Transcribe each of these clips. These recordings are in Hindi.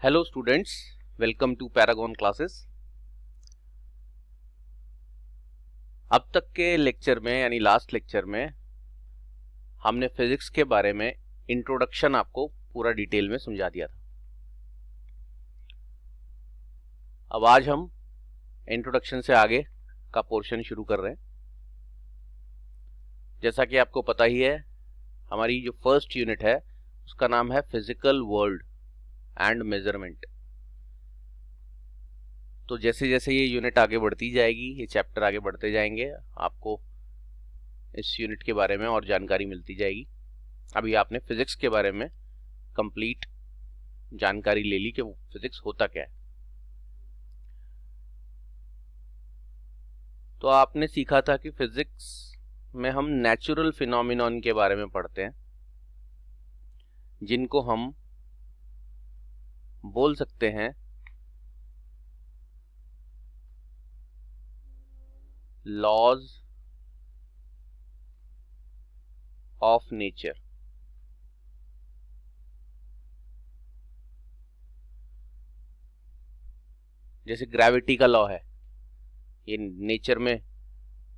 Hello students, welcome to Paragon classes. अब तक के लेक्चर में यानी लास्ट लेक्चर में हमने फिजिक्स के बारे में इंट्रोडक्शन आपको पूरा डिटेल में समझा दिया था। अब आज हम इंट्रोडक्शन से आगे का पोर्शन शुरू कर रहे हैं। जैसा कि आपको पता ही है, हमारी जो फर्स्ट यूनिट है उसका नाम है फिजिकल वर्ल्ड एंड मेजरमेंट। तो जैसे जैसे ये यूनिट आगे बढ़ती जाएगी, ये चैप्टर आगे बढ़ते जाएंगे, आपको इस यूनिट के बारे में और जानकारी मिलती जाएगी। अभी आपने फिजिक्स के बारे में कंप्लीट जानकारी ले ली कि वो फिजिक्स होता क्या है। तो आपने सीखा था कि फिजिक्स में हम नेचुरल फिनोमिनॉन के बारे में पढ़ते हैं, जिनको हम बोल सकते हैं लॉज ऑफ नेचर। जैसे ग्रेविटी का लॉ है, ये नेचर में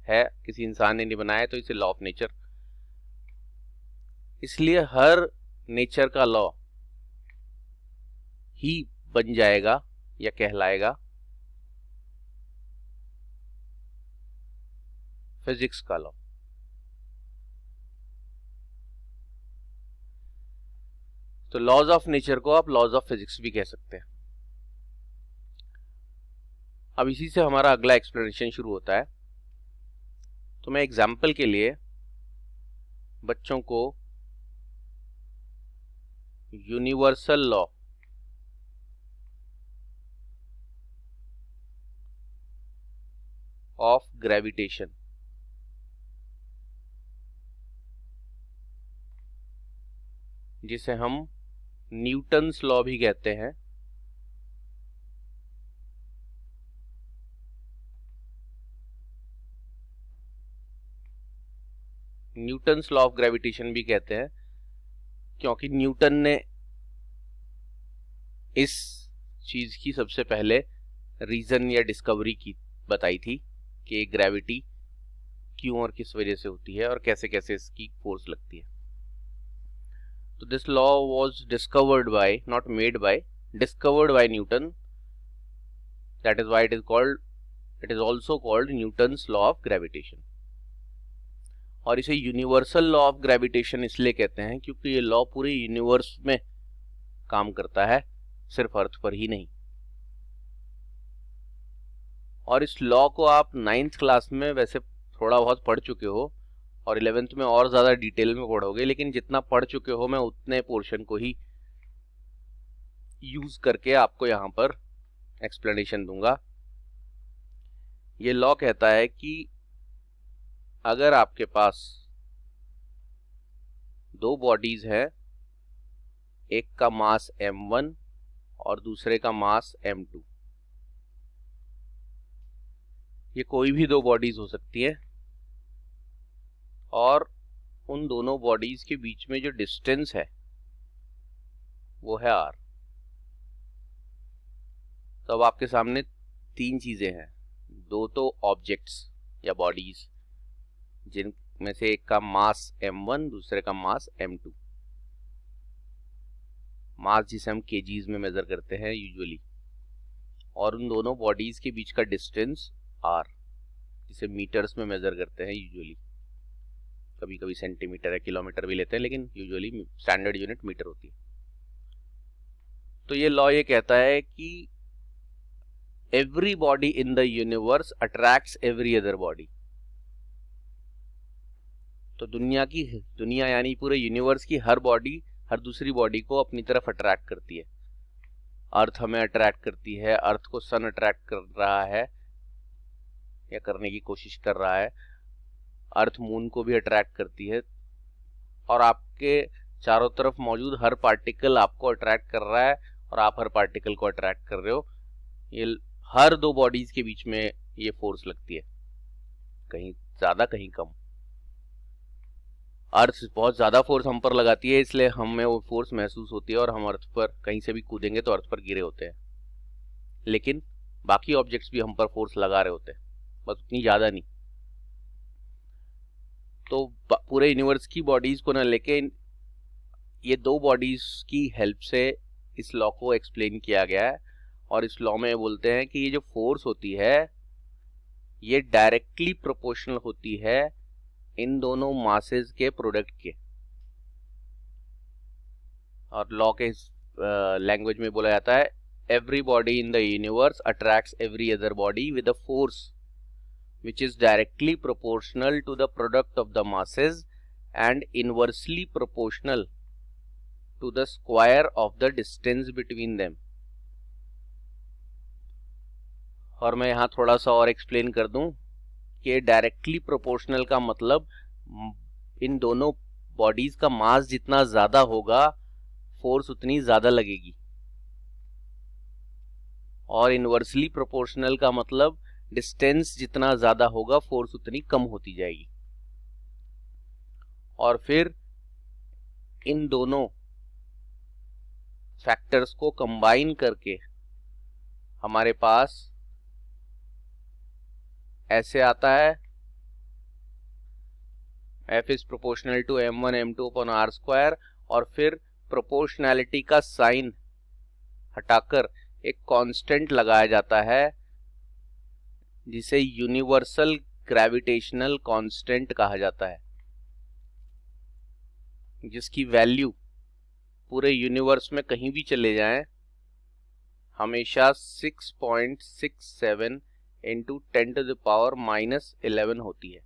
है, किसी इंसान ने नहीं बनाया, तो इसे लॉ ऑफ नेचर। इसलिए हर नेचर का लॉ ही बन जाएगा या कहलाएगा फिजिक्स का लॉ। तो लॉज ऑफ नेचर को आप लॉज ऑफ फिजिक्स भी कह सकते हैं। अब इसी से हमारा अगला एक्सप्लेनेशन शुरू होता है। तो मैं एग्जाम्पल के लिए बच्चों को यूनिवर्सल लॉ ऑफ ग्रेविटेशन, जिसे हम न्यूटन्स लॉ भी कहते हैं, न्यूटन्स लॉ ऑफ ग्रेविटेशन भी कहते हैं, क्योंकि न्यूटन ने इस चीज की सबसे पहले रीजन या डिस्कवरी की बताई थी कि ग्रेविटी क्यों और किस वजह से होती है और कैसे कैसे इसकी फोर्स लगती है। तो this law was discovered by, not made by, discovered by Newton. That is why it is also called Newton's law of gravitation. और इसे यूनिवर्सल लॉ ऑफ ग्रेविटेशन इसलिए कहते हैं क्योंकि ये लॉ पूरे यूनिवर्स में काम करता है, सिर्फ अर्थ पर ही नहीं। और इस लॉ को आप 9th क्लास में वैसे थोड़ा बहुत पढ़ चुके हो और 11th में और ज्यादा डिटेल में पढ़ोगे, लेकिन जितना पढ़ चुके हो मैं उतने पोर्शन को ही यूज करके आपको यहां पर एक्सप्लेनेशन दूंगा। ये लॉ कहता है कि अगर आपके पास दो बॉडीज है, एक का मास m1 और दूसरे का मास m2, ये कोई भी दो बॉडीज हो सकती है, और उन दोनों बॉडीज के बीच में जो डिस्टेंस है वो है r। तो अब आपके सामने तीन चीजें हैं, दो तो ऑब्जेक्ट्स या बॉडीज, जिनमें से एक का मास m1, दूसरे का मास m2। मास जिसे हम केजीज में मेजर करते हैं यूजुअली, और उन दोनों बॉडीज के बीच का डिस्टेंस r, जिसे मीटर्स में मेजर करते हैं यूजुअली। कभी कभी सेंटीमीटर या किलोमीटर भी लेते हैं, लेकिन यूजुअली स्टैंडर्ड यूनिट मीटर होती है। तो ये लॉ ये कहता है कि every body in the universe attracts every other body. तो दुनिया यानी पूरे यूनिवर्स की हर बॉडी हर दूसरी बॉडी को अपनी तरफ अट्रैक्ट करती है। अर्थ हमें अट्रैक्ट करती है, अर्थ को सन अट्रैक्ट कर रहा है या करने की कोशिश कर रहा है, अर्थ मून को भी अट्रैक्ट करती है, और आपके चारों तरफ मौजूद हर पार्टिकल आपको अट्रैक्ट कर रहा है और आप हर पार्टिकल को अट्रैक्ट कर रहे हो। ये हर दो बॉडीज के बीच में ये फोर्स लगती है, कहीं ज्यादा कहीं कम। अर्थ बहुत ज़्यादा फोर्स हम पर लगाती है, इसलिए हमें वो फोर्स महसूस होती है और हम अर्थ पर कहीं से भी कूदेंगे तो अर्थ पर गिरे होते हैं। लेकिन बाकी ऑब्जेक्ट्स भी हम पर फोर्स लगा रहे होते हैं, बस उतनी ज़्यादा नहीं। तो पूरे यूनिवर्स की बॉडीज को ना लेके ये दो बॉडीज की हेल्प से इस लॉ को एक्सप्लेन किया गया है। और इस लॉ में बोलते हैं कि ये जो फोर्स होती है ये डायरेक्टली प्रोपोर्शनल होती है इन दोनों मासेस के प्रोडक्ट के। और लॉ के लैंग्वेज में बोला जाता है every body in the universe attracts every other body with a force which is directly proportional to the product of the masses and inversely proportional to the square of the distance between them। और मैं यहाँ थोड़ा सा और एक्सप्लेन कर दूं कि डायरेक्टली प्रोपोर्शनल का मतलब इन दोनों बॉडीज का मास जितना ज्यादा होगा फोर्स उतनी ज्यादा लगेगी, और इनवर्सली प्रोपोर्शनल का मतलब डिस्टेंस जितना ज्यादा होगा फोर्स उतनी कम होती जाएगी। और फिर इन दोनों फैक्टर्स को कंबाइन करके हमारे पास ऐसे आता है F is proportional to m1 m2 upon r square, और फिर प्रोपोर्शनैलिटी का साइन हटाकर एक कांस्टेंट लगाया जाता है जिसे यूनिवर्सल ग्रेविटेशनल कांस्टेंट कहा जाता है, जिसकी वैल्यू पूरे यूनिवर्स में कहीं भी चले जाएं हमेशा 6.67 इंटू 10⁻⁻11 होती है।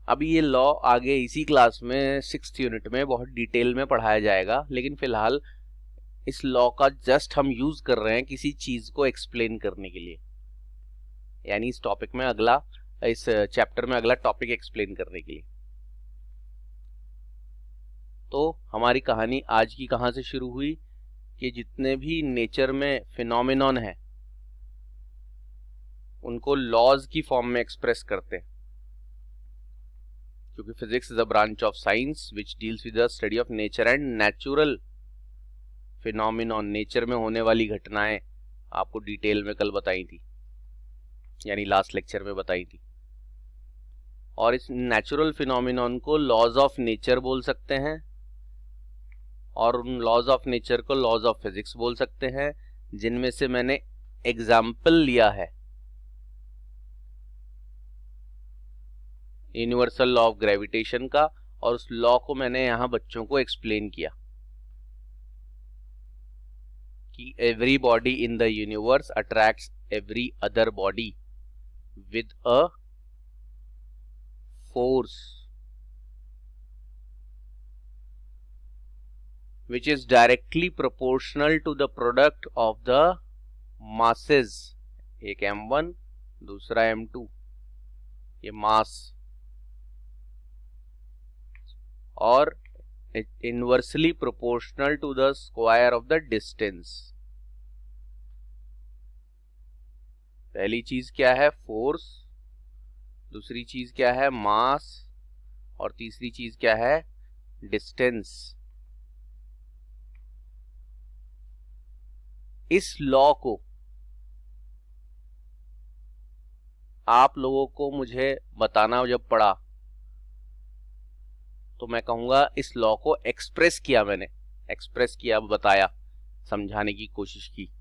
अभी ये लॉ आगे इसी क्लास में 6th यूनिट में बहुत डिटेल में पढ़ाया जाएगा, लेकिन फिलहाल इस लॉ का जस्ट हम यूज कर रहे हैं किसी चीज को एक्सप्लेन करने के लिए, यानी इस टॉपिक में अगला, इस चैप्टर में अगला टॉपिक एक्सप्लेन करने के लिए। तो हमारी कहानी आज की कहां से शुरू हुई कि जितने भी नेचर में फिनोमिनॉन है उनको लॉज की फॉर्म में एक्सप्रेस करते हैं, क्योंकि physics is a branch of science which deals with the study of nature and natural phenomenon. Nature में होने वाली घटनाएं आपको डिटेल में कल बताई थी, यानी लास्ट लेक्चर में बताई थी। और इस नेचुरल फिनोमिनॉन को लॉज ऑफ नेचर बोल सकते हैं, और उन लॉज ऑफ नेचर को लॉज ऑफ फिजिक्स बोल सकते हैं, जिनमें से मैंने एग्जाम्पल लिया है यूनिवर्सल लॉ ऑफ ग्रेविटेशन का, और उस लॉ को मैंने यहां बच्चों को एक्सप्लेन किया कि every body in the universe attracts every other body with a force which is directly proportional to the product of the masses। एक m1 दूसरा m2, ये मास, और inversely proportional to the square of the distance. पहली चीज क्या है? फोर्स। दूसरी चीज क्या है? मास। और तीसरी चीज क्या है? डिस्टेंस। इस लॉ को आप लोगों को मुझे बताना जब पड़ा तो मैं कहूंगा इस लॉ को एक्सप्रेस किया, मैंने एक्सप्रेस किया, बताया, समझाने की कोशिश की।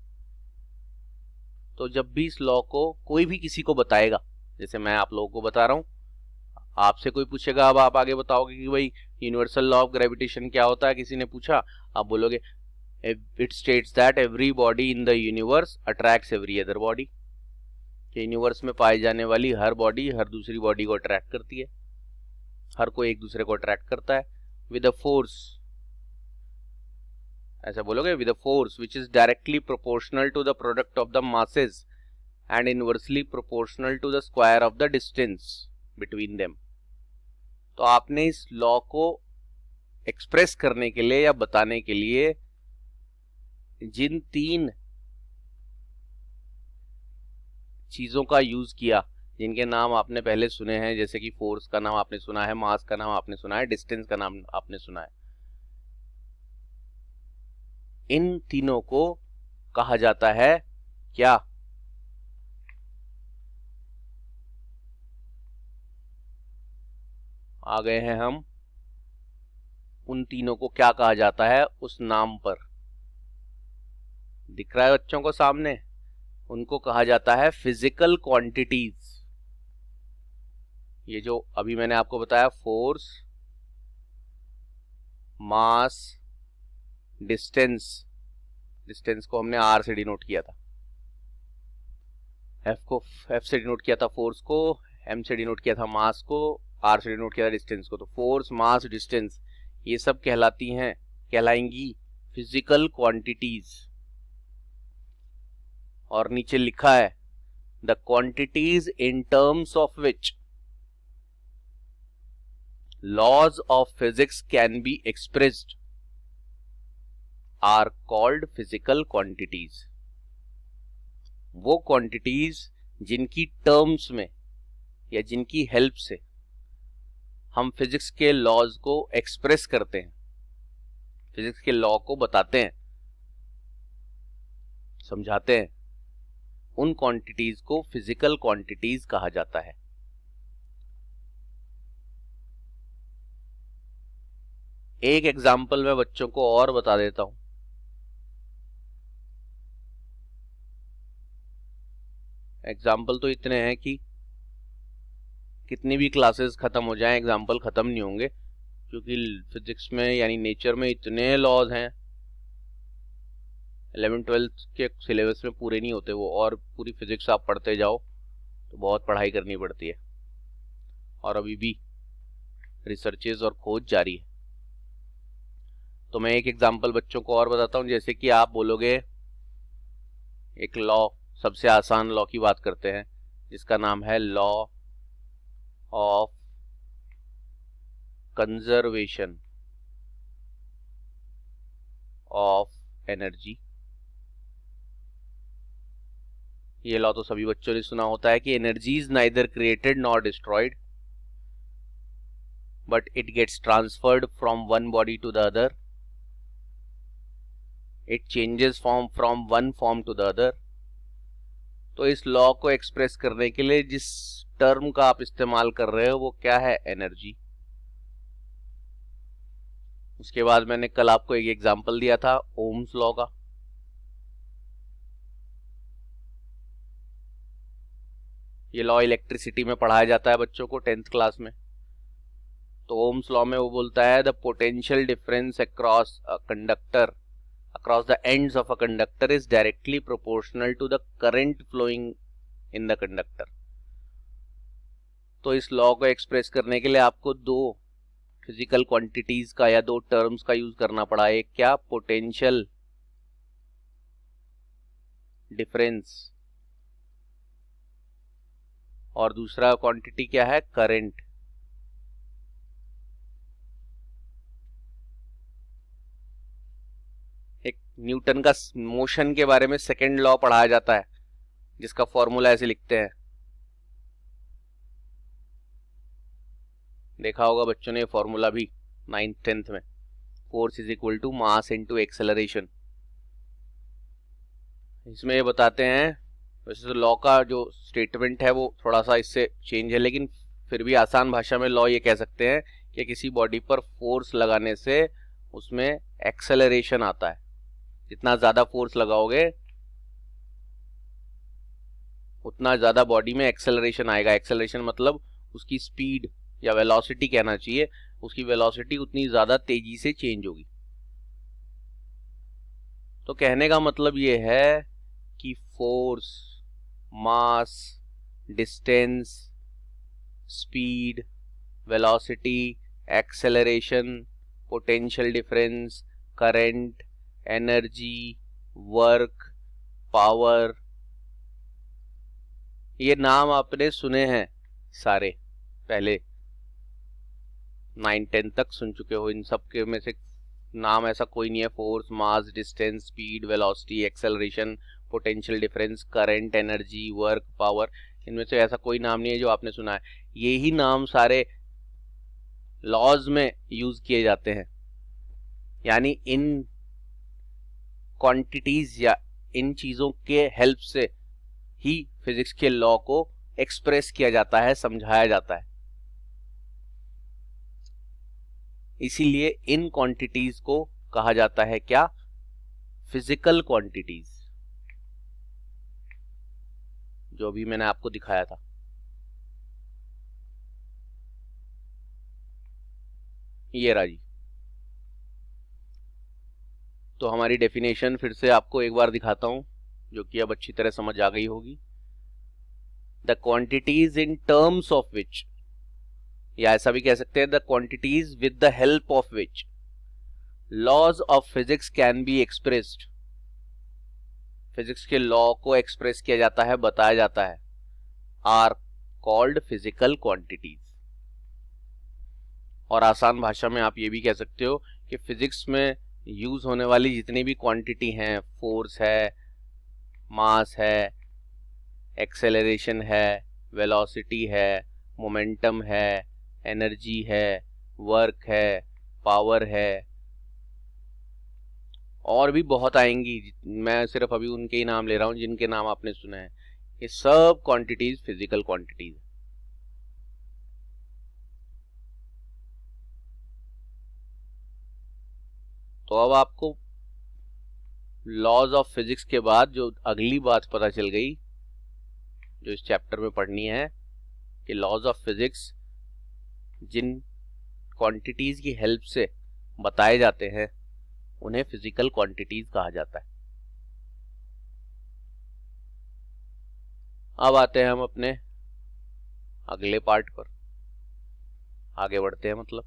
तो जब भी इस लॉ को कोई भी किसी को बताएगा, जैसे मैं आप लोगों को बता रहा हूं, आपसे कोई पूछेगा, अब आप आगे बताओगे कि भाई यूनिवर्सल लॉ ऑफ ग्रेविटेशन क्या होता है, किसी ने पूछा, आप बोलोगे it states that every body in the universe attracts every other body. Universe में पाई जाने वाली हर बॉडी हर दूसरी बॉडी को अट्रैक्ट करती है, हर कोई एक दूसरे को अट्रैक्ट करता है विद अ फोर्स। ऐसा बोलोगे, with a force which is directly proportional to the product of the masses and inversely proportional to the square of the distance between them. तो आपने इस लॉ को एक्सप्रेस करने के लिए या बताने के लिए जिन 3 चीजों का यूज किया, जिनके नाम आपने पहले सुने हैं, जैसे कि फोर्स का नाम आपने सुना है, मास का नाम आपने सुना है, डिस्टेंस का नाम आपने सुना है। इन तीनों को कहा जाता है क्या? आ गए हैं हम। उन तीनों को क्या कहा जाता है उस नाम पर? दिख रहा है बच्चों को सामने? उनको कहा जाता है फिजिकल क्वांटिटीज। ये जो अभी मैंने आपको बताया, फोर्स, मास, डिस्टेंस, डिस्टेंस को हमने आर से डिनोट किया था, एफ से डिनोट किया था फोर्स को, एम से डिनोट किया था मास को, आर से डिनोट किया था डिस्टेंस को। तो फोर्स, मास, डिस्टेंस ये सब कहलाएंगी फिजिकल क्वांटिटीज। और नीचे लिखा है the quantities in terms of which laws of physics can be expressed are called physical quantities. वो क्वांटिटीज जिनकी टर्म्स में या जिनकी हेल्प से हम फिजिक्स के लॉज को एक्सप्रेस करते हैं, फिजिक्स के लॉ को बताते हैं, समझाते हैं, उन क्वांटिटीज को फिजिकल क्वांटिटीज कहा जाता है। एक एग्जाम्पल मैं बच्चों को और बता देता हूं। एग्जाम्पल तो इतने हैं कि कितनी भी क्लासेस खत्म हो जाएं, एग्जाम्पल खत्म नहीं होंगे, क्योंकि फिजिक्स में यानी नेचर में इतने लॉज हैं, 11th-12th के सिलेबस में पूरे नहीं होते वो, और पूरी फिजिक्स आप पढ़ते जाओ तो बहुत पढ़ाई करनी पड़ती है, और अभी भी रिसर्चेज और खोज जारी है। तो मैं एक एग्जाम्पल बच्चों को और बताता हूं। जैसे कि आप बोलोगे, एक लॉ, सबसे आसान लॉ की बात करते हैं, जिसका नाम है law of conservation of energy. ये लॉ तो सभी बच्चों ने सुना होता है कि energy is neither created nor destroyed, but it gets transferred from one body to the other, it changes form from one form to the other. तो इस लॉ को एक्सप्रेस करने के लिए जिस टर्म का आप इस्तेमाल कर रहे हो वो क्या है? एनर्जी। उसके बाद मैंने कल आपको एक एग्जांपल दिया था ओम्स लॉ का। ये लॉ इलेक्ट्रिसिटी में पढ़ाया जाता है बच्चों को 10th क्लास में। तो ओम्स लॉ में वो बोलता है the potential difference across a conductor across the ends of a conductor is directly proportional to the current flowing in the conductor। तो इस लॉ को एक्सप्रेस करने के लिए आपको दो फिजिकल क्वांटिटीज का या दो टर्म्स का यूज करना पड़ा। एक क्या? पोटेंशियल डिफरेंस, और दूसरा क्वांटिटी क्या है? करंट। एक न्यूटन का मोशन के बारे में सेकंड लॉ पढ़ाया जाता है, जिसका फॉर्मूला ऐसे लिखते हैं, देखा होगा बच्चों ने फॉर्मूला भी 9th-10th में। Force is equal to mass into acceleration. इसमें ये बताते हैं, वैसे तो लॉ का जो स्टेटमेंट है वो थोड़ा सा इससे चेंज है, लेकिन फिर भी आसान भाषा में लॉ ये कह सकते हैं कि किसी बॉडी पर फोर्स लगाने से उसमें एक्सेलरेशन आता है। जितना ज्यादा फोर्स लगाओगे उतना ज्यादा बॉडी में एक्सेलरेशन आएगा। एक्सेलरेशन मतलब उसकी स्पीड या वेलोसिटी कहना चाहिए, उसकी वेलोसिटी उतनी ज्यादा तेजी से चेंज होगी। तो कहने का मतलब ये है कि force, mass, distance, speed, velocity, acceleration, potential difference, current, energy, work, power, ये नाम आपने सुने हैं सारे, पहले 9-10 तक सुन चुके हो। इन सब के में से नाम ऐसा कोई नहीं है। Force, mass, distance, speed, velocity, acceleration, potential difference, current, energy, work, power, इनमें से ऐसा कोई नाम नहीं है जो आपने सुना है, ये ही नाम सारे लॉज में यूज किए जाते हैं। यानी इन क्वांटिटीज या इन चीजों के हेल्प से ही फिजिक्स के लॉ को एक्सप्रेस किया जाता है, समझाया जाता है। इसीलिए इन क्वांटिटीज को कहा जाता है क्या? फिजिकल क्वांटिटीज, जो भी मैंने आपको दिखाया था। ये रहा जी। तो हमारी डेफिनेशन फिर से आपको एक बार दिखाता हूं, जो कि अब अच्छी तरह समझ आ गई होगी। The quantities in terms of which, या ऐसा भी कह सकते हैं the quantities with the help of which laws of physics can be expressed, physics के लॉ को एक्सप्रेस किया जाता है, बताया जाता है, आर कॉल्ड फिजिकल क्वांटिटीज। और आसान भाषा में आप ये भी कह सकते हो कि फिजिक्स में यूज होने वाली जितनी भी क्वांटिटी हैं, फोर्स है, मास है, एक्सेलरेशन है, वेलोसिटी है, मोमेंटम है, एनर्जी है, वर्क है, पावर है, और भी बहुत आएंगी। मैं सिर्फ अभी उनके ही नाम ले रहा हूं जिनके नाम आपने सुने हैं। ये सब क्वांटिटीज फिजिकल क्वांटिटीज। तो अब आपको लॉज ऑफ फिजिक्स के बाद जो अगली बात पता चल गई, जो इस चैप्टर में पढ़नी है, कि लॉज ऑफ फिजिक्स जिन क्वांटिटीज की हेल्प से बताए जाते हैं उन्हें फिजिकल क्वांटिटीज कहा जाता है। अब आते हैं हम अपने अगले पार्ट पर, आगे बढ़ते हैं। मतलब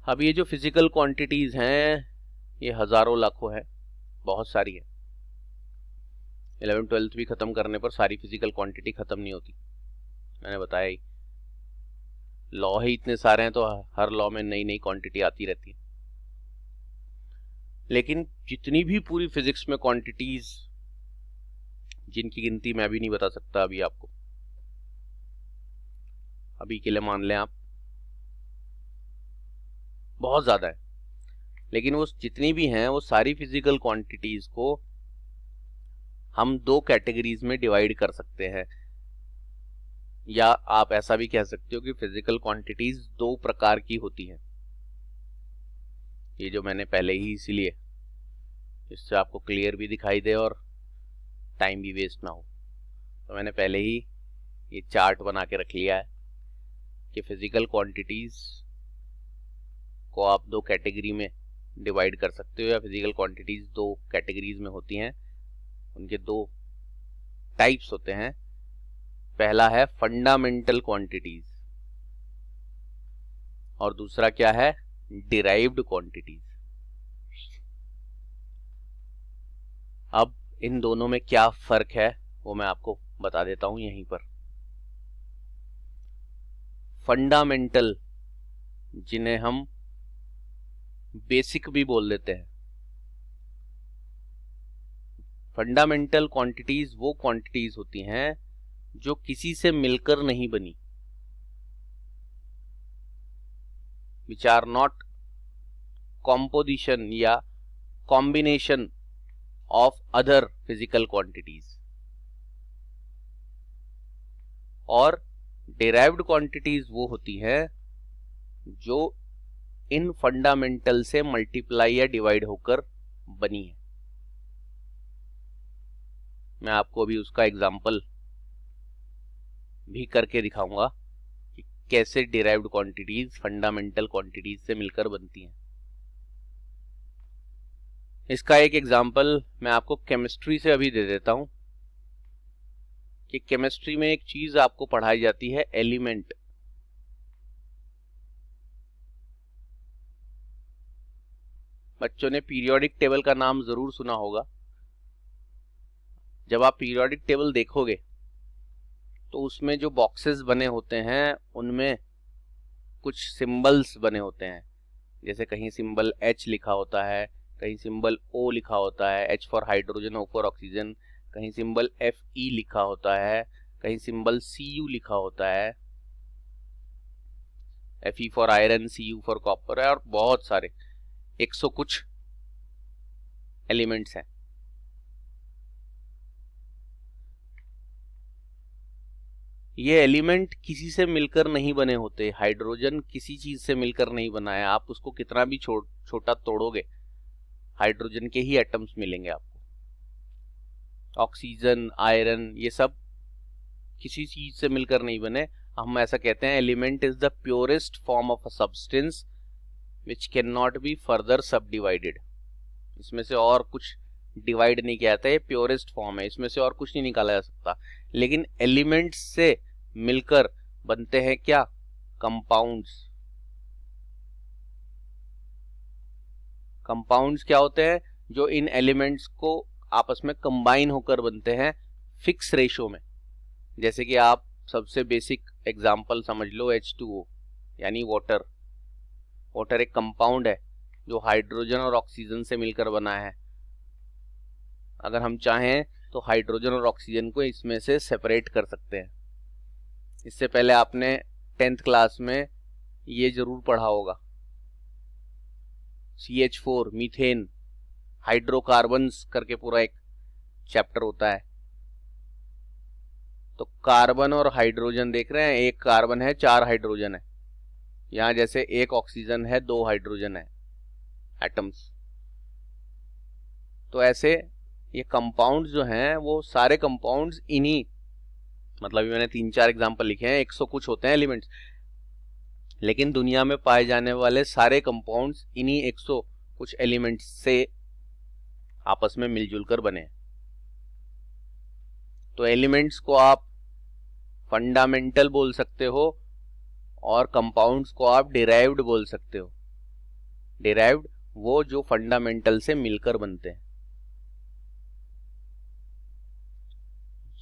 अब ये जो फिजिकल क्वांटिटीज हैं ये हजारों लाखों है, बहुत सारी है। 11th-12th भी खत्म करने पर सारी फिजिकल क्वांटिटी खत्म नहीं होती, मैंने बताया ही। लॉ ही इतने सारे हैं तो हर लॉ में नई नई क्वांटिटी आती रहती है। लेकिन जितनी भी पूरी फिजिक्स में क्वांटिटीज, जिनकी गिनती मैं भी नहीं बता सकता अभी आपको, अभी के लिए मान लें आप, बहुत ज्यादा है। लेकिन वो जितनी भी हैं वो सारी फिजिकल क्वांटिटीज को हम दो कैटेगरीज में डिवाइड कर सकते हैं, या आप ऐसा भी कह सकते हो कि फिजिकल क्वांटिटीज दो प्रकार की होती हैं। ये जो मैंने पहले ही, इसीलिए इससे आपको क्लियर भी दिखाई दे और टाइम भी वेस्ट ना हो, तो मैंने पहले ही ये चार्ट बना के रख लिया है कि फिजिकल क्वांटिटीज को आप दो कैटेगरी में डिवाइड कर सकते हो, या फिजिकल क्वांटिटीज दो कैटेगरीज में होती हैं। उनके दो टाइप्स होते हैं। पहला है फंडामेंटल क्वांटिटीज और दूसरा क्या है? Derived quantities. अब इन दोनों में क्या फर्क है वो मैं आपको बता देता हूं यहीं पर। फंडामेंटल, जिन्हें हम बेसिक भी बोल देते हैं, फंडामेंटल क्वांटिटीज वो क्वांटिटीज होती हैं जो किसी से मिलकर नहीं बनी, विच आर नॉट कॉम्पोजिशन या combination of other physical quantities. और डिराइव्ड क्वांटिटीज वो होती हैं जो इन फंडामेंटल से मल्टीप्लाई या डिवाइड होकर बनी है। मैं आपको अभी उसका एग्जाम्पल भी करके दिखाऊंगा कि कैसे डिराइव्ड क्वांटिटीज फंडामेंटल क्वांटिटीज से मिलकर बनती हैं। इसका एक एग्जाम्पल मैं आपको केमिस्ट्री से अभी दे देता हूं कि केमिस्ट्री में एक चीज आपको पढ़ाई जाती है, एलिमेंट। बच्चों ने पीरियोडिक टेबल का नाम जरूर सुना होगा। जब आप पीरियोडिक टेबल देखोगे तो उसमें जो बॉक्सेस बने होते हैं उनमें कुछ सिंबल्स बने होते हैं। जैसे कहीं सिंबल H लिखा होता है, कहीं सिंबल O लिखा होता है, H for hydrogen, O for oxygen, कहीं सिंबल Fe लिखा होता है, कहीं सिंबल Cu लिखा होता है, Fe for iron, Cu for copper है, और बहुत सारे 100 कुछ एलिमेंट्स हैं। ये एलिमेंट किसी से मिलकर नहीं बने होते, हाइड्रोजन किसी चीज से मिलकर नहीं बना है। आप उसको कितना भी छोटा तोड़ोगे, हाइड्रोजन के ही एटम्स मिलेंगे आपको। ऑक्सीजन, आयरन, ये सब किसी चीज से मिलकर नहीं बने। हम ऐसा कहते हैं, element is the purest form of a substance which can not be further सब डिवाइडेड। इसमें से और कुछ डिवाइड नहीं किया जाता है, ये प्योरेस्ट फॉर्म है, इसमें से और कुछ नहीं निकाला जा सकता। लेकिन एलिमेंट्स से मिलकर बनते हैं क्या? कंपाउंड्स। कंपाउंड्स क्या होते हैं? जो इन एलिमेंट्स को आपस में कंबाइन होकर बनते हैं फिक्स रेशो में। जैसे कि आप सबसे बेसिक एग्जांपल समझ लो, H2O यानी वाटर। वाटर एक कंपाउंड है जो हाइड्रोजन और ऑक्सीजन से मिलकर बना है। अगर हम चाहें तो हाइड्रोजन और ऑक्सीजन को इसमें से सेपरेट कर सकते हैं। इससे पहले आपने 10th क्लास में ये जरूर पढ़ा होगा, CH4, मीथेन, हाइड्रोकार्बन्स करके पूरा एक चैप्टर होता है। तो कार्बन और हाइड्रोजन देख रहे हैं, एक कार्बन है, 4 हाइड्रोजन है। यहां जैसे एक ऑक्सीजन है, 2 हाइड्रोजन है एटम्स। तो ऐसे ये कंपाउंड्स जो हैं वो सारे कंपाउंड्स इन्हीं, मतलब मैंने 3-4 एग्जांपल लिखे हैं, 100 कुछ होते हैं एलिमेंट्स, लेकिन दुनिया में पाए जाने वाले सारे कंपाउंड्स इन्हीं 100 कुछ एलिमेंट्स से आपस में मिलजुल कर बने हैं। तो एलिमेंट्स को आप फंडामेंटल बोल सकते हो और कंपाउंड्स को आप डिराइव्ड बोल सकते हो। डिराइव्ड वो जो फंडामेंटल से मिलकर बनते हैं।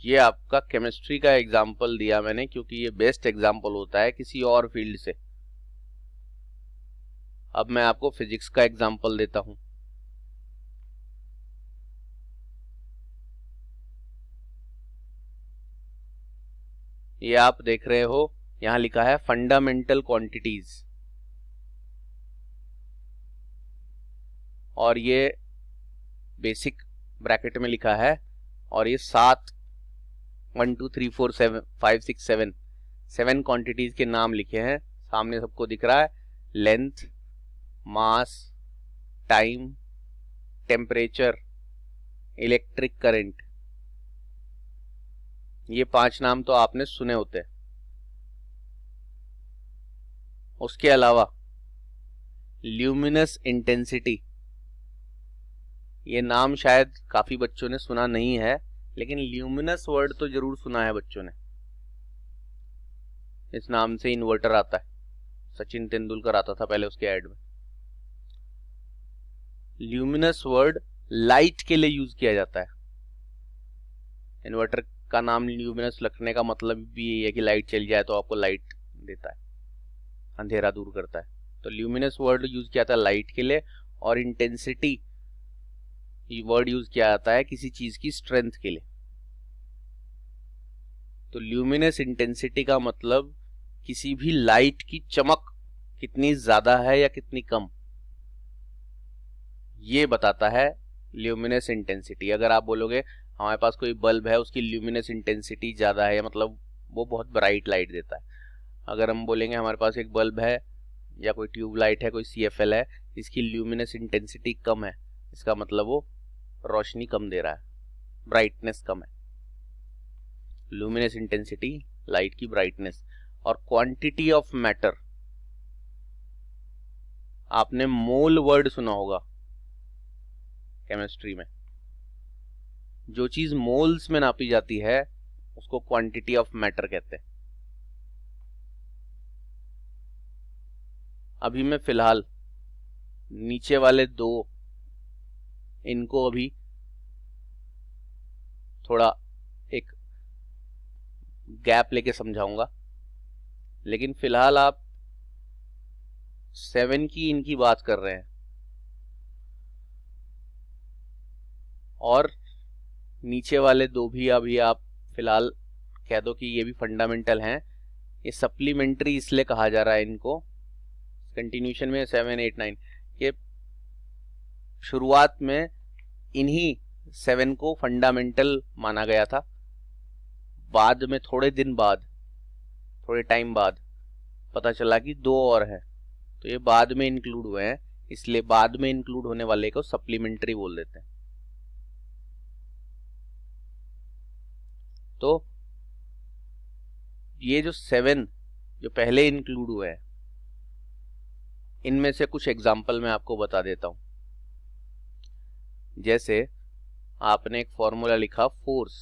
ये आपका केमिस्ट्री का एग्जाम्पल दिया मैंने क्योंकि ये बेस्ट एग्जाम्पल होता है किसी और फील्ड से। अब मैं आपको फिजिक्स का एग्जाम्पल देता हूं। ये आप देख रहे हो, यहां लिखा है फंडामेंटल क्वांटिटीज, और ये बेसिक ब्रैकेट में लिखा है, और ये 1 2 3 4 5 6 7 क्वांटिटीज के नाम लिखे हैं। सामने सबको दिख रहा है, length, mass, time, temperature, electric current. ये 5 नाम तो आपने सुने होते हैं। उसके अलावा ल्यूमिनस इंटेंसिटी, ये नाम शायद काफी बच्चों ने सुना नहीं है, लेकिन ल्यूमिनस वर्ड तो जरूर सुना है बच्चों ने। इस नाम से इन्वर्टर आता है, सचिन तेंदुलकर आता था पहले उसके ऐड में। ल्यूमिनस वर्ड लाइट के लिए यूज किया जाता है। इन्वर्टर का नाम ल्यूमिनस रखने का मतलब भी यही है कि लाइट चल जाए तो आपको लाइट देता है, अंधेरा दूर करता है। तो ल्यूमिनस वर्ड यूज किया जाता है लाइट के लिए, और इंटेंसिटी वर्ड यूज किया जाता है किसी चीज की स्ट्रेंथ के लिए। तो ल्यूमिनस इंटेंसिटी का मतलब किसी भी लाइट की चमक कितनी ज्यादा है या कितनी कम, ये बताता है ल्यूमिनस इंटेंसिटी। अगर आप बोलोगे हमारे पास कोई बल्ब है, उसकी ल्यूमिनस इंटेंसिटी ज्यादा है, मतलब वो बहुत ब्राइट लाइट देता है। अगर हम बोलेंगे हमारे पास एक बल्ब है या कोई ट्यूब लाइट है, कोई CFL है, इसकी ल्यूमिनस इंटेंसिटी कम है, इसका मतलब वो रोशनी कम दे रहा है, ब्राइटनेस कम है। लुमिनस इंटेंसिटी, लाइट की ब्राइटनेस। और क्वांटिटी ऑफ मैटर, आपने मोल वर्ड सुना होगा केमिस्ट्री में। जो चीज मोल्स में नापी जाती है उसको क्वांटिटी ऑफ मैटर कहते हैं। अभी मैं फिलहाल नीचे वाले 2 इनको अभी थोड़ा एक गैप लेके समझाऊंगा, लेकिन फिलहाल आप 7 की इनकी बात कर रहे हैं। और नीचे वाले दो भी अभी आप फिलहाल कह दो कि ये भी फंडामेंटल हैं। ये सप्लीमेंट्री इसलिए कहा जा रहा है इनको, कंटिन्यूशन में 7, 8, 9, ये शुरुआत में इन्हीं 7 को फंडामेंटल माना गया था। बाद में थोड़े टाइम बाद पता चला कि 2 और हैं, तो ये बाद में इंक्लूड हुए हैं, इसलिए बाद में इंक्लूड होने वाले को सप्लीमेंट्री बोल देते हैं। तो ये जो 7 जो पहले इंक्लूड हुए हैं, इनमें से कुछ एग्जाम्पल मैं आपको बता देता हूं। जैसे आपने एक फॉर्मूला लिखा फोर्स,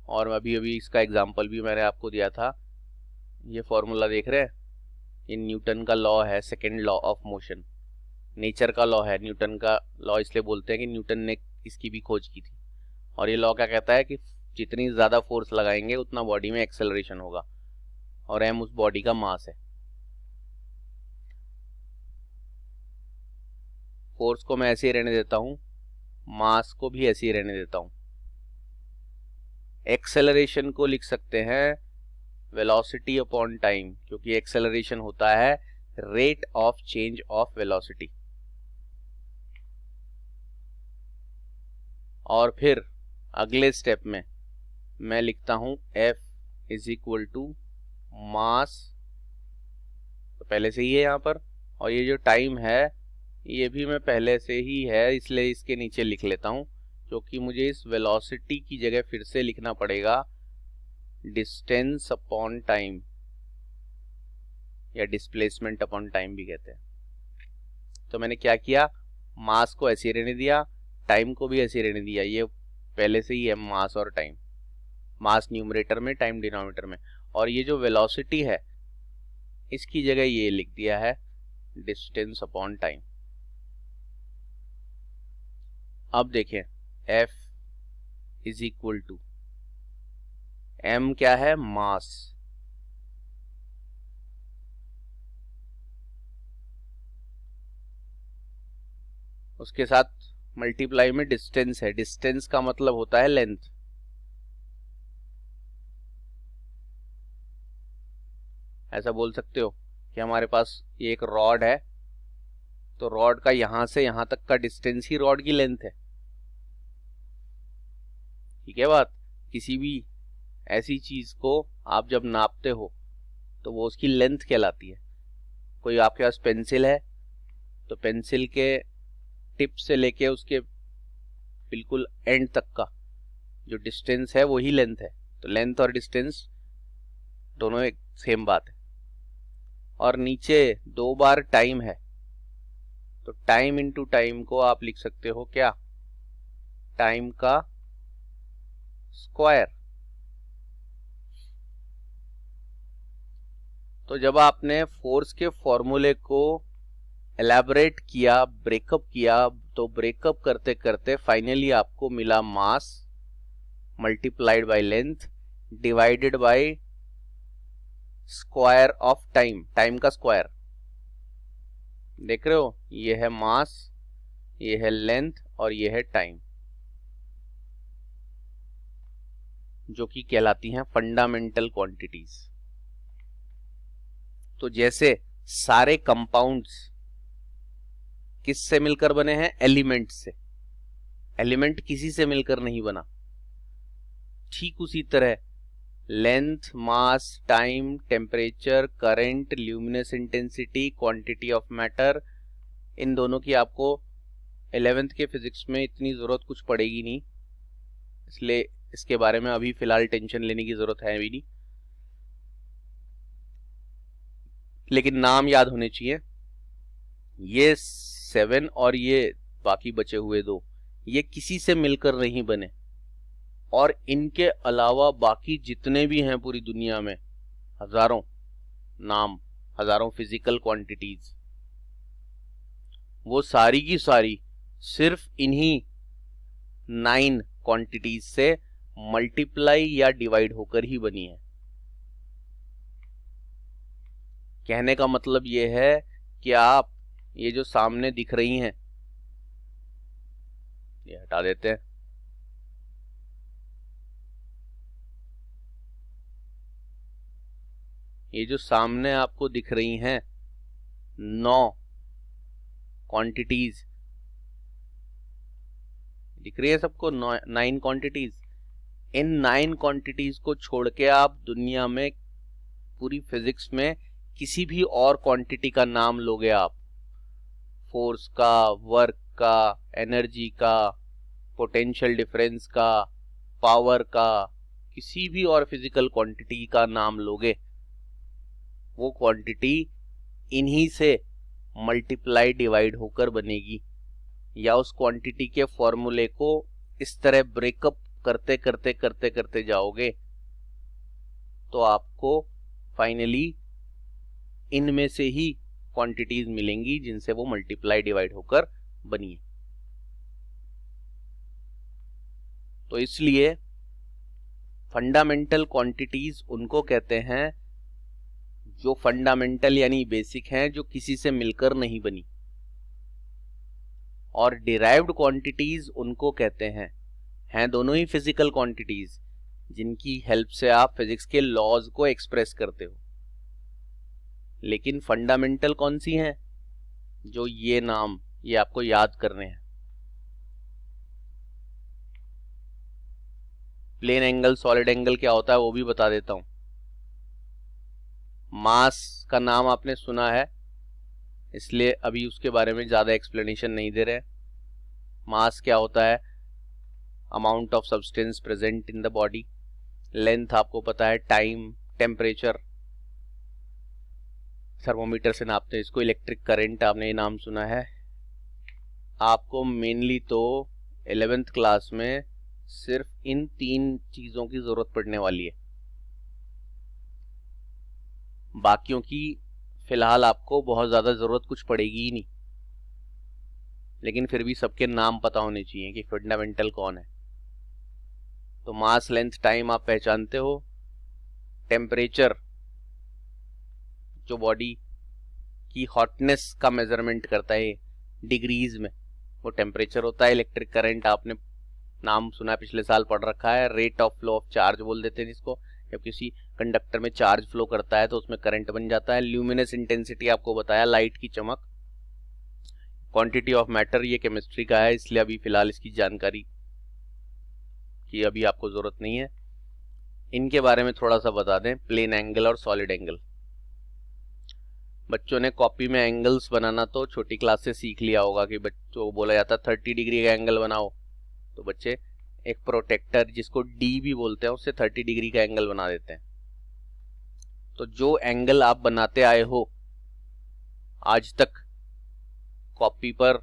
और अभी इसका एग्जाम्पल भी मैंने आपको दिया था। ये फॉर्मूला देख रहे हैं, ये न्यूटन का लॉ है, second law of motion, nature का लॉ है। न्यूटन का लॉ इसलिए बोलते हैं कि न्यूटन ने इसकी भी खोज की थी। और ये लॉ क्या कहता है कि जितनी ज़्यादा फोर्स लगाएंगे उतना बॉडी में एक्सेलरेशन होगा, और m उस बॉडी का मास है। फोर्स को मैं ऐसे ही रहने देता हूँ, मास को भी ऐसे ही रहने देता हूँ। एक्सेलरेशन को लिख सकते हैं वेलोसिटी अपॉन टाइम, क्योंकि एक्सेलरेशन होता है rate of change of velocity. और फिर अगले स्टेप में मैं लिखता हूं F is equal to mass, तो पहले से ही है यहाँ पर, और ये जो टाइम है ये भी मैं पहले से ही है, इसलिए इसके नीचे लिख लेता हूं, क्योंकि मुझे इस वेलोसिटी की जगह फिर से लिखना पड़ेगा डिस्टेंस अपॉन टाइम, या डिस्प्लेसमेंट अपॉन टाइम भी कहते हैं। तो मैंने क्या किया, मास को ऐसे रहने दिया, टाइम को भी ऐसे रहने दिया। ये पहले से ही है मास और टाइम, मास न्यूमरेटर में, टाइम डिनोमिनेटर में, और ये जो वेलोसिटी है इसकी जगह ये लिख दिया है डिस्टेंस अपॉन टाइम। अब देखें F is equal to M क्या है, मास, उसके साथ मल्टीप्लाई में डिस्टेंस है। डिस्टेंस का मतलब होता है लेंथ। ऐसा बोल सकते हो कि हमारे पास ये एक रॉड है, तो रॉड का यहां से यहां तक का डिस्टेंस ही रॉड की लेंथ है। ठीक है बात। किसी भी ऐसी चीज को आप जब नापते हो तो वो उसकी लेंथ कहलाती है। कोई आपके पास पेंसिल है, तो पेंसिल के टिप से लेके उसके बिल्कुल एंड तक का जो डिस्टेंस है वही लेंथ है। तो लेंथ और डिस्टेंस दोनों एक सेम बात है। और नीचे 2 बार टाइम है, तो टाइम इंटू टाइम को आप लिख सकते हो क्या, टाइम का स्क्वायर। तो जब आपने फोर्स के फॉर्मूले को एलैबोरेट किया, ब्रेकअप किया, तो ब्रेकअप करते करते फाइनली आपको मिला mass multiplied by length divided by square of time, time का स्क्वायर। देख रहे हो, ये है मास, ये है लेंथ, और ये है टाइम, जो कि कहलाती हैं फंडामेंटल क्वांटिटीज। तो जैसे सारे कंपाउंड्स किससे मिलकर बने हैं, एलिमेंट से। एलिमेंट किसी से मिलकर नहीं बना। ठीक उसी तरह length, mass, time, temperature, current, luminous intensity, quantity of matter, इन दोनों की आपको 11th के फिजिक्स में इतनी जरूरत कुछ पड़ेगी नहीं, इसलिए इसके बारे में अभी फिलहाल टेंशन लेने की जरूरत है भी नहीं, लेकिन नाम याद होने चाहिए। ये 7 और ये बाकी बचे हुए 2, ये किसी से मिलकर नहीं बने, और इनके अलावा बाकी जितने भी हैं पूरी दुनिया में, हजारों नाम, हजारों फिजिकल क्वांटिटीज, वो सारी की सारी सिर्फ इन्हीं 9 क्वांटिटीज से मल्टीप्लाई या डिवाइड होकर ही बनी है। कहने का मतलब ये है कि आप ये जो सामने दिख रही हैं ये हटा देते हैं। ये जो सामने आपको दिख रही हैं 9 क्वांटिटीज दिख रही है सबको, 9 क्वांटिटीज। इन 9 क्वांटिटीज को छोड़ के आप दुनिया में पूरी फिजिक्स में किसी भी और क्वांटिटी का नाम लोगे आप, फोर्स का, वर्क का, एनर्जी का, पोटेंशियल डिफरेंस का, पावर का, किसी भी और फिजिकल क्वांटिटी का नाम लोगे, वो क्वांटिटी इन्हीं से मल्टीप्लाई डिवाइड होकर बनेगी। या उस क्वांटिटी के फॉर्मूले को इस तरह ब्रेकअप करते करते करते करते जाओगे तो आपको फाइनली इनमें से ही क्वांटिटीज मिलेंगी जिनसे वो मल्टीप्लाई डिवाइड होकर बनी है। तो इसलिए फंडामेंटल क्वांटिटीज उनको कहते हैं जो फंडामेंटल यानी बेसिक हैं, जो किसी से मिलकर नहीं बनी। और डिराइव्ड क्वांटिटीज उनको कहते हैं दोनों ही फिजिकल क्वांटिटीज जिनकी हेल्प से आप फिजिक्स के लॉज को एक्सप्रेस करते हो। लेकिन फंडामेंटल कौन सी हैं? जो ये नाम ये आपको याद करने हैं। प्लेन एंगल, सॉलिड एंगल क्या होता है वो भी बता देता हूं। मास का नाम आपने सुना है, इसलिए अभी उसके बारे में ज्यादा एक्सप्लेनेशन नहीं दे रहे। मास क्या होता है? Amount of substance present in the body. Length आपको पता है, टाइम, टेम्परेचर, थर्मोमीटर से नापते हैं इसको, इलेक्ट्रिक करंट आपने ये नाम सुना है। आपको मेनली तो 11th क्लास में सिर्फ इन 3 चीजों की जरूरत पड़ने वाली है। बाकियों की फिलहाल आपको बहुत ज्यादा जरूरत कुछ पड़ेगी ही नहीं, लेकिन फिर भी सबके नाम पता होने चाहिए कि फंडामेंटल कौन है। तो मास, लेंथ, टाइम आप पहचानते हो। टेम्परेचर जो बॉडी की हॉटनेस का मेजरमेंट करता है डिग्रीज में, वो टेम्परेचर होता है। इलेक्ट्रिक करंट आपने नाम सुना है, पिछले साल पढ़ रखा है। Rate of flow of charge बोल देते हैं इसको। जब किसी कंडक्टर में चार्ज फ्लो करता है तो उसमें करंट बन जाता है। ल्यूमिनस इंटेंसिटी आपको बताया, लाइट की चमक। क्वांटिटी ऑफ मैटर ये केमिस्ट्री का है, इसलिए अभी फिलहाल इसकी जानकारी की अभी आपको जरूरत नहीं है। इनके बारे में थोड़ा सा बता दें, प्लेन एंगल और सॉलिड एंगल। बच्चों ने कॉपी में एंगल्स बनाना तो छोटी क्लास से सीख लिया होगा कि बच्चों को बोला जाता 30 डिग्री का एंगल बनाओ, तो बच्चे एक प्रोटेक्टर जिसको डी भी बोलते हैं उससे 30 डिग्री का एंगल बना देते हैं। तो जो एंगल आप बनाते आए हो आज तक, कॉपी पर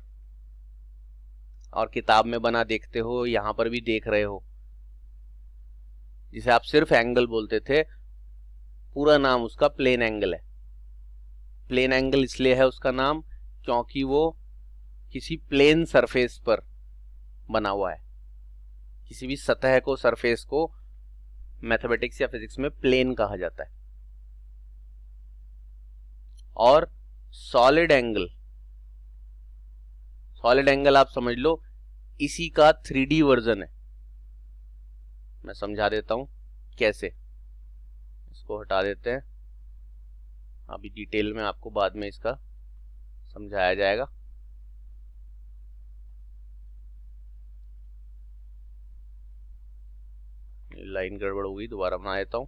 और किताब में बना देखते हो, यहां पर भी देख रहे हो, जिसे आप सिर्फ एंगल बोलते थे, पूरा नाम उसका प्लेन एंगल है। प्लेन एंगल इसलिए है उसका नाम क्योंकि वो किसी प्लेन सरफेस पर बना हुआ है। किसी भी सतह को, सरफेस को मैथमेटिक्स या फिजिक्स में प्लेन कहा जाता है। और सॉलिड एंगल, सॉलिड एंगल आप समझ लो इसी का 3D वर्जन है। मैं समझा देता हूं कैसे। इसको हटा देते हैं, अभी डिटेल में आपको बाद में इसका समझाया जाएगा। लाइन गड़बड़ हो गई, दोबारा बना देता हूं।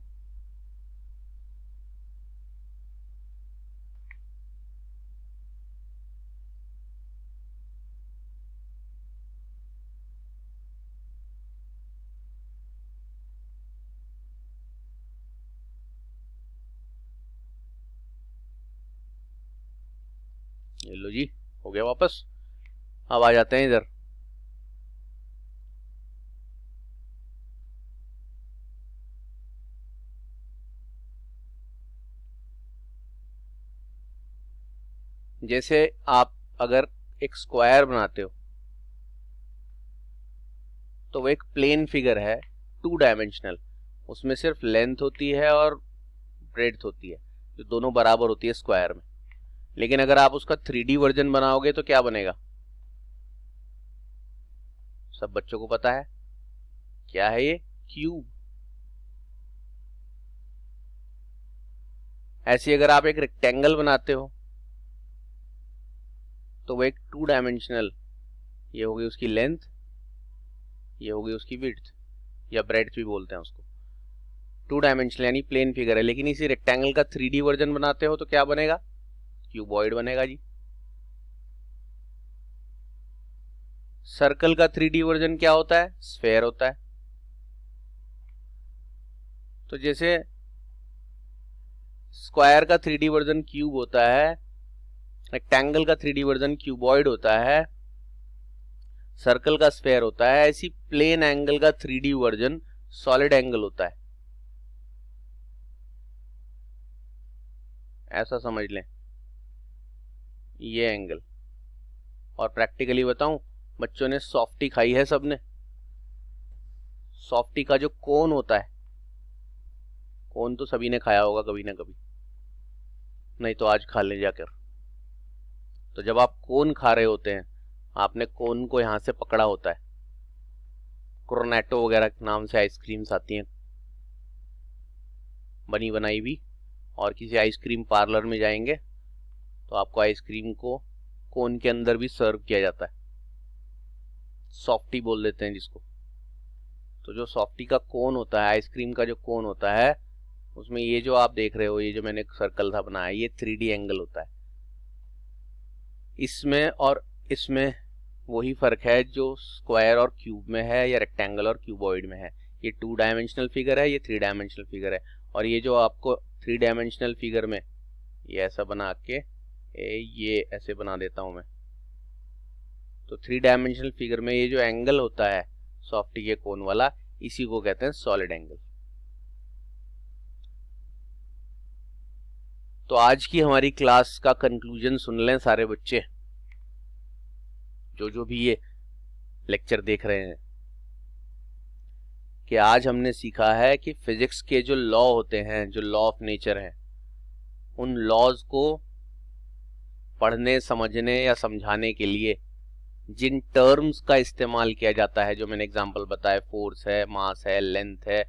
ये लो जी, हो गया वापस। अब आ जाते हैं इधर। जैसे आप अगर एक स्क्वायर बनाते हो तो वो एक प्लेन फिगर है, 2 डायमेंशनल। उसमें सिर्फ लेंथ होती है और ब्रेड्थ होती है, जो दोनों बराबर होती है स्क्वायर में। लेकिन अगर आप उसका 3D वर्जन बनाओगे तो क्या बनेगा? सब बच्चों को पता है क्या है ये? क्यूब। ऐसे अगर आप एक रेक्टेंगल बनाते हो तो वो एक 2 डायमेंशनल, ये होगी उसकी लेंथ, ये होगी उसकी विड्थ या ब्रेड्थ भी बोलते हैं उसको, 2 डायमेंशनल यानी प्लेन फिगर है। लेकिन इसी रेक्टेंगल का 3D वर्जन बनाते हो तो क्या बनेगा? क्यूबॉइड बनेगा जी। सर्कल का 3D वर्जन क्या होता है? स्फेयर होता है। तो जैसे स्क्वायर का 3D वर्जन क्यूब होता है, रेक्टेंगल का 3D वर्जन क्यूबॉइड होता है, सर्कल का स्फेयर होता है, ऐसी प्लेन एंगल का 3D वर्जन सॉलिड एंगल होता है। ऐसा समझ लें ये एंगल। और प्रैक्टिकली बताऊं, बच्चों ने सॉफ्टी खाई है सबने। सॉफ्टी का जो कोन होता है, कोन तो सभी ने खाया होगा कभी ना कभी, नहीं तो आज खा ले जाकर। तो जब आप कोन खा रहे होते हैं, आपने कोन को यहां से पकड़ा होता है। कोर्नेटो वगैरह के नाम से आइसक्रीम्स आती हैं बनी बनाई भी, और किसी आइसक्रीम पार्लर में जाएंगे तो आपको आइसक्रीम को कोन के अंदर भी सर्व किया जाता है, सॉफ्टी बोल देते हैं जिसको। तो जो सॉफ्टी का कोन होता है, आइसक्रीम का जो कोन होता है, उसमें ये जो आप देख रहे हो, ये जो मैंने सर्कल था बनाया, ये 3D एंगल होता है। इसमें और इसमें वही फर्क है जो स्क्वायर और क्यूब में है या रेक्टेंगल और क्यूबॉइड में है। ये 2 डायमेंशनल फिगर है, ये 3 डायमेंशनल फिगर है। और ये जो आपको 3 डायमेंशनल फिगर में ये ऐसा बना के ये ऐसे बना देता हूं मैं, तो 3 डायमेंशनल फिगर में ये जो एंगल होता है सॉफ्टी के कोन वाला, इसी को कहते हैं सॉलिड एंगल। तो आज की हमारी क्लास का कंक्लूजन सुन लें सारे बच्चे, जो भी ये लेक्चर देख रहे हैं, कि आज हमने सीखा है कि फिजिक्स के जो लॉ होते हैं, जो लॉ ऑफ नेचर हैं, उन लॉज को पढ़ने, समझने या समझाने के लिए जिन टर्म्स का इस्तेमाल किया जाता है, जो मैंने एग्जांपल बताया, फोर्स है, मास है, लेंथ है,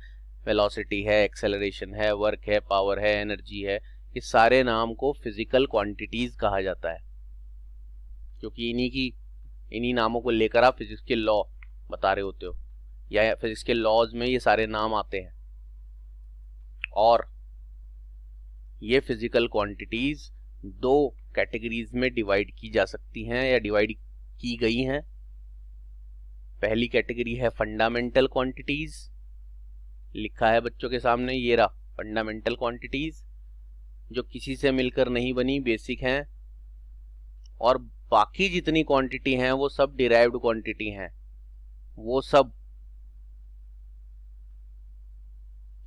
वेलोसिटी है, एक्सेलरेशन है, वर्क है, पावर है, एनर्जी है, ये सारे नाम को फिजिकल क्वांटिटीज कहा जाता है। क्योंकि इन्हीं नामों को लेकर आप फिजिक्स के लॉ बता रहे होते हो, या फिजिक्स के लॉज में ये सारे नाम आते हैं। और ये फिजिकल क्वांटिटीज 2 कैटेगरीज में डिवाइड की जा सकती हैं या डिवाइड की गई हैं। पहली कैटेगरी है फंडामेंटल क्वांटिटीज, लिखा है बच्चों के सामने, ये रहा फंडामेंटल क्वांटिटीज, जो किसी से मिलकर नहीं बनी, बेसिक हैं। और बाकी जितनी क्वांटिटी हैं वो सब डिराइव्ड क्वांटिटी हैं, वो सब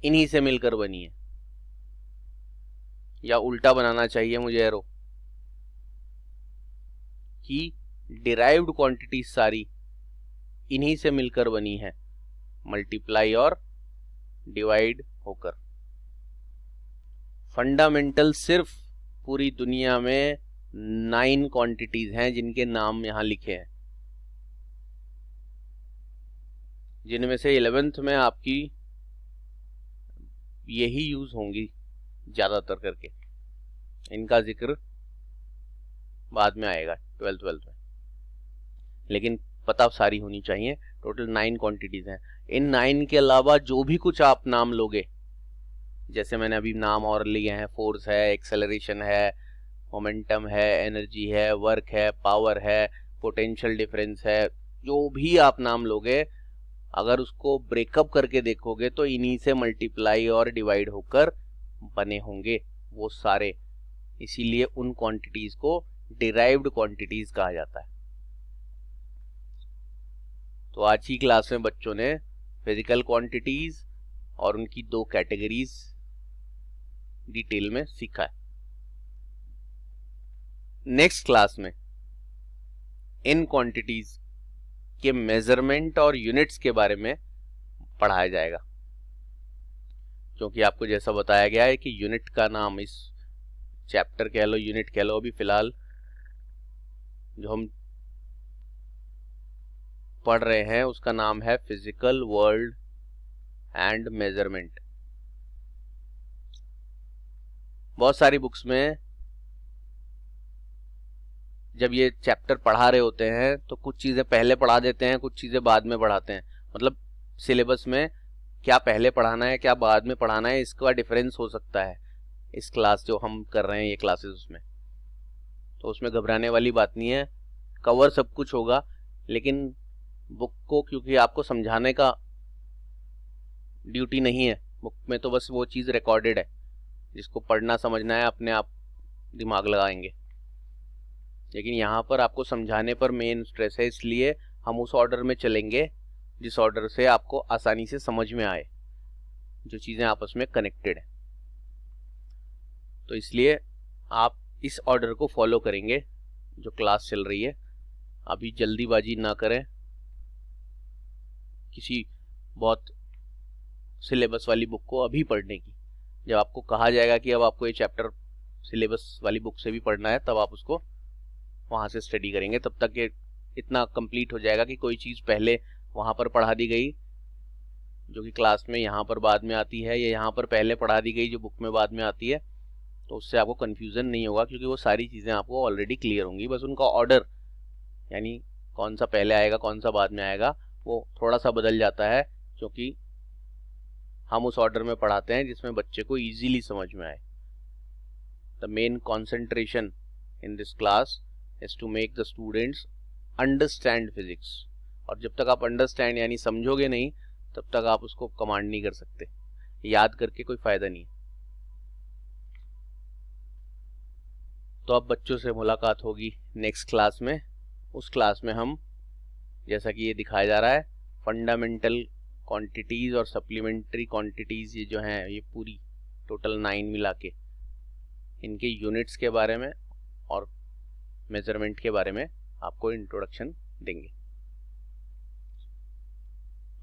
इन्हीं से मिलकर बनी है। या उल्टा बनाना चाहिए मुझे एरो, कि डिराइव्ड क्वांटिटी सारी इन्हीं से मिलकर बनी है, मल्टीप्लाई और डिवाइड होकर। फंडामेंटल सिर्फ पूरी दुनिया में 9 क्वांटिटीज हैं जिनके नाम यहां लिखे हैं, जिनमें से 11th में आपकी यही यूज होंगी ज्यादातर करके। इनका जिक्र बाद में आएगा 12th में, लेकिन पता सारी होनी चाहिए। टोटल 9 क्वांटिटीज हैं। इन 9 के अलावा जो भी कुछ आप नाम लोगे, जैसे मैंने अभी नाम और लिए हैं, फोर्स है, एक्सेलरेशन है, मोमेंटम है, एनर्जी है, वर्क है, पावर है, पोटेंशियल डिफरेंस है, जो भी आप नाम लोगे, अगर उसको ब्रेकअप करके देखोगे तो इन्हीं से मल्टीप्लाई और डिवाइड होकर बने होंगे वो सारे। इसीलिए उन क्वांटिटीज को डिराइव्ड क्वांटिटीज कहा जाता है। तो आज की क्लास में बच्चों ने फिजिकल क्वांटिटीज और उनकी 2 कैटेगरीज डिटेल में सीखा है। नेक्स्ट क्लास में इन क्वांटिटीज के मेजरमेंट और यूनिट्स के बारे में पढ़ाया जाएगा, क्योंकि आपको जैसा बताया गया है कि यूनिट का नाम, इस चैप्टर कह लो, यूनिट कह लो, अभी फिलहाल जो हम पढ़ रहे हैं उसका नाम है फिजिकल वर्ल्ड एंड मेजरमेंट। बहुत सारी बुक्स में जब ये चैप्टर पढ़ा रहे होते हैं तो कुछ चीज़ें पहले पढ़ा देते हैं, कुछ चीज़ें बाद में पढ़ाते हैं। मतलब सिलेबस में क्या पहले पढ़ाना है क्या बाद में पढ़ाना है इसका डिफरेंस हो सकता है इस क्लास जो हम कर रहे हैं ये क्लासेस उसमें। तो उसमें घबराने वाली बात नहीं है, कवर सब कुछ होगा, लेकिन बुक को क्योंकि आपको समझाने का ड्यूटी नहीं है, बुक में तो बस वो चीज़ रिकॉर्डेड है, जिसको पढ़ना समझना है अपने आप दिमाग लगाएंगे। लेकिन यहाँ पर आपको समझाने पर मेन स्ट्रेस है, इसलिए हम उस ऑर्डर में चलेंगे जिस ऑर्डर से आपको आसानी से समझ में आए, जो चीज़ें आपस में कनेक्टेड है। तो इसलिए आप इस ऑर्डर को फॉलो करेंगे जो क्लास चल रही है। अभी जल्दीबाजी ना करें किसी बहुत सिलेबस वाली बुक को अभी पढ़ने की। जब आपको कहा जाएगा कि अब आपको ये चैप्टर सिलेबस वाली बुक से भी पढ़ना है तब आप उसको वहाँ से स्टडी करेंगे। तब तक ये इतना कंप्लीट हो जाएगा कि कोई चीज़ पहले वहाँ पर पढ़ा दी गई जो कि क्लास में यहाँ पर बाद में आती है, या यहाँ पर पहले पढ़ा दी गई जो बुक में बाद में आती है, तो उससे आपको कन्फ्यूज़न नहीं होगा क्योंकि वो सारी चीज़ें आपको ऑलरेडी क्लियर होंगी। बस उनका ऑर्डर यानी कौन सा पहले आएगा कौन सा बाद में आएगा वो थोड़ा सा बदल जाता है, क्योंकि हम उस ऑर्डर में पढ़ाते हैं जिसमें बच्चे को ईजीली समझ में आए। The main concentration in this class is to make the students understand physics. और जब तक आप अंडरस्टैंड यानी समझोगे नहीं तब तक आप उसको कमांड नहीं कर सकते, याद करके कोई फायदा नहीं। तो अब बच्चों से मुलाकात होगी नेक्स्ट क्लास में। उस क्लास में हम, जैसा कि ये दिखाया जा रहा है, फंडामेंटल क्वांटिटीज और सप्लीमेंट्री क्वांटिटीज, ये जो हैं ये पूरी टोटल 9 मिला के, इनके यूनिट्स के बारे में और मेजरमेंट के बारे में आपको इंट्रोडक्शन देंगे।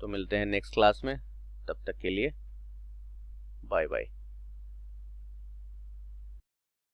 तो मिलते हैं नेक्स्ट क्लास में, तब तक के लिए बाय बाय।